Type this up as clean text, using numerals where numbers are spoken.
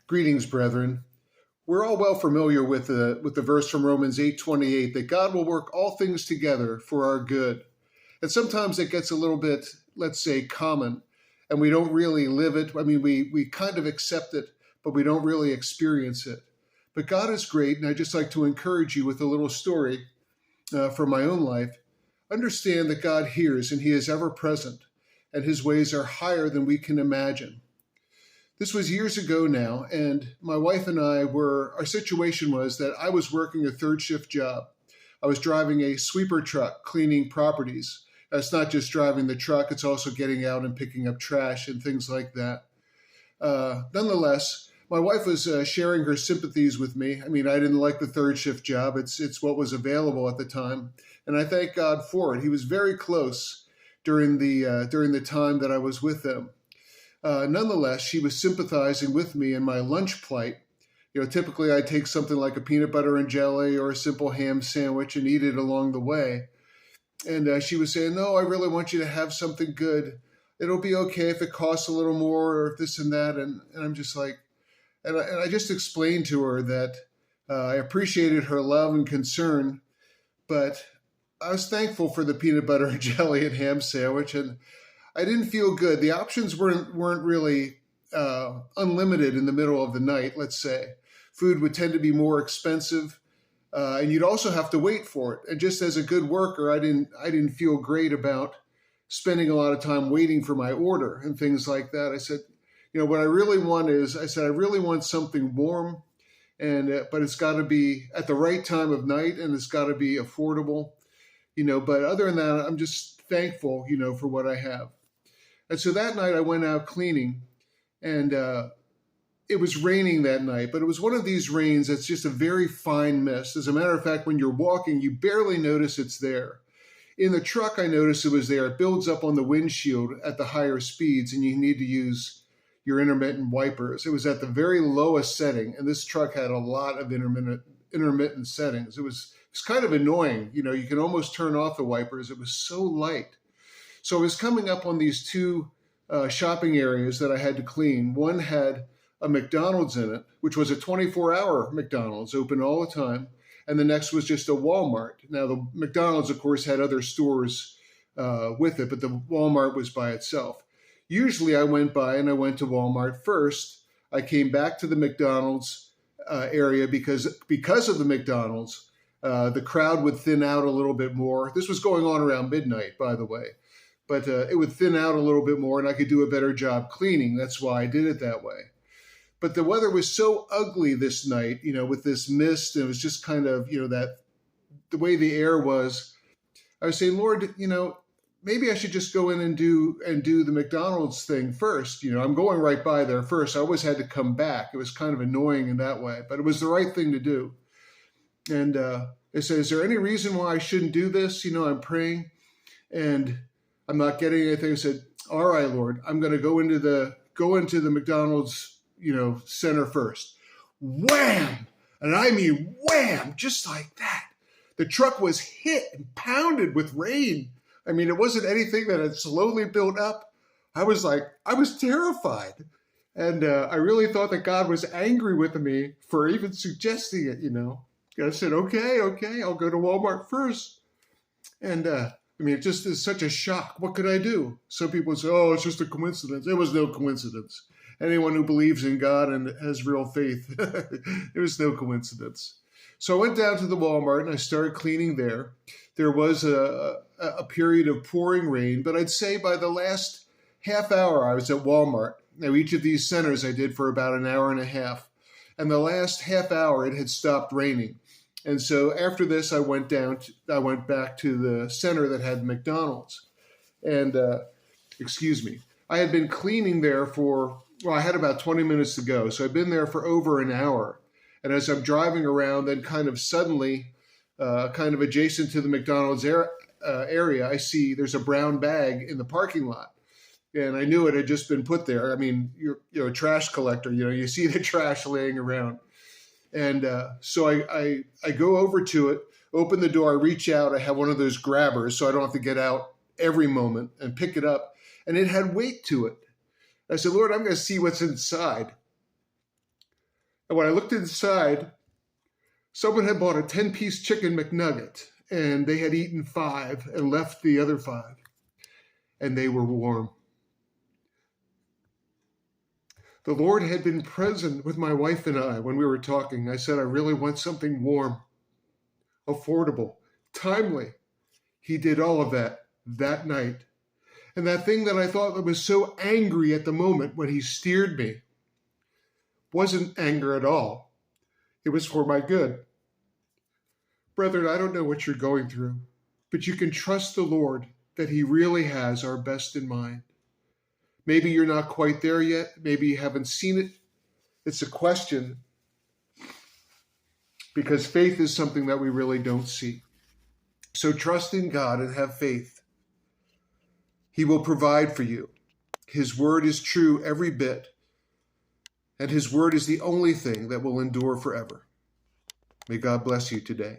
Greetings, brethren. We're all well familiar with the verse from Romans 8:28 that God will work all things together for our good. And sometimes it gets a little bit, let's say, common, and we don't really live it. I mean, we kind of accept it, but we don't really experience it. But God is great, and I'd just like to encourage you with a little story from my own life. Understand that God hears, and He is ever present, and His ways are higher than we can imagine. This was years ago now, and my wife and our situation was that I was working a third shift job. I was driving a sweeper truck, cleaning properties. It's not just driving the truck, it's also getting out and picking up trash and things like that. Nonetheless, my wife was sharing her sympathies with me. I mean, I didn't like the third shift job. It's what was available at the time, and I thank God for it. He was very close during the time that I was with them. Nonetheless, she was sympathizing with me in my lunch plight. You know, typically I take something like a peanut butter and jelly or a simple ham sandwich and eat it along the way. And she was saying, no, I really want you to have something good. It'll be okay if it costs a little more or if this and that. And I'm just like, and I just explained to her that I appreciated her love and concern, but I was thankful for the peanut butter and jelly and ham sandwich. And I didn't feel good. The options weren't really unlimited in the middle of the night, let's say. Food would tend to be more expensive, and you'd also have to wait for it. And just as a good worker, I didn't feel great about spending a lot of time waiting for my order and things like that. I said, you know, what I really want is, I said, I really want something warm, and but it's got to be at the right time of night, and it's got to be affordable, you know. But other than that, I'm just thankful, you know, for what I have. And so that night I went out cleaning, and it was raining that night, but it was one of these rains that's just a very fine mist. As a matter of fact, when you're walking, you barely notice it's there. In the truck, I noticed it was there. It builds up on the windshield at the higher speeds, and you need to use your intermittent wipers. It was at the very lowest setting, and this truck had a lot of intermittent settings. It was kind of annoying. You know, you can almost turn off the wipers. It was so light. So I was coming up on these two shopping areas that I had to clean. One had a McDonald's in it, which was a 24-hour McDonald's, open all the time. And the next was just a Walmart. Now, the McDonald's, of course, had other stores with it, but the Walmart was by itself. Usually I went by and I went to Walmart first. I came back to the McDonald's area because of the McDonald's, the crowd would thin out a little bit more. This was going on around midnight, by the way. But it would thin out a little bit more and I could do a better job cleaning. That's why I did it that way. But the weather was so ugly this night, you know, with this mist, and it was just kind of, you know, that the way the air was. I was saying, Lord, you know, maybe I should just go in and do the McDonald's thing first. You know, I'm going right by there first. I always had to come back. It was kind of annoying in that way, but it was the right thing to do. And I said, is there any reason why I shouldn't do this? You know, I'm praying and I'm not getting anything. I said, all right, Lord, I'm going to go into the McDonald's, you know, center first. Wham! And I mean, wham! Just like that. The truck was hit and pounded with rain. I mean, it wasn't anything that had slowly built up. I was terrified. And I really thought that God was angry with me for even suggesting it, you know. And I said, okay, I'll go to Walmart first. And I mean, it just is such a shock. What could I do? Some people say, oh, it's just a coincidence. It was no coincidence. Anyone who believes in God and has real faith, it was no coincidence. So I went down to the Walmart and I started cleaning there. There was a period of pouring rain, but I'd say by the last half hour I was at Walmart. Now, each of these centers I did for about an hour and a half. And the last half hour it had stopped raining. And so after this, I went back to the center that had McDonald's. And, I had been cleaning there I had about 20 minutes to go. So I'd been there for over an hour. And as I'm driving around, then kind of suddenly, kind of adjacent to the McDonald's area, I see there's a brown bag in the parking lot. And I knew it had just been put there. I mean, you're a trash collector, you know, you see the trash laying around. And so I go over to it, open the door, I reach out, I have one of those grabbers so I don't have to get out every moment and pick it up. And it had weight to it. I said, Lord, I'm going to see what's inside. And when I looked inside, someone had bought a 10-piece chicken McNugget, and they had eaten 5 and left the other 5, and they were warm. The Lord had been present with my wife and I when we were talking. I said, I really want something warm, affordable, timely. He did all of that night. And that thing that I thought that was so angry at the moment when he steered me wasn't anger at all. It was for my good. Brethren, I don't know what you're going through, but you can trust the Lord that he really has our best in mind. Maybe you're not quite there yet. Maybe you haven't seen it. It's a question, because faith is something that we really don't see. So trust in God and have faith. He will provide for you. His word is true every bit, and his word is the only thing that will endure forever. May God bless you today.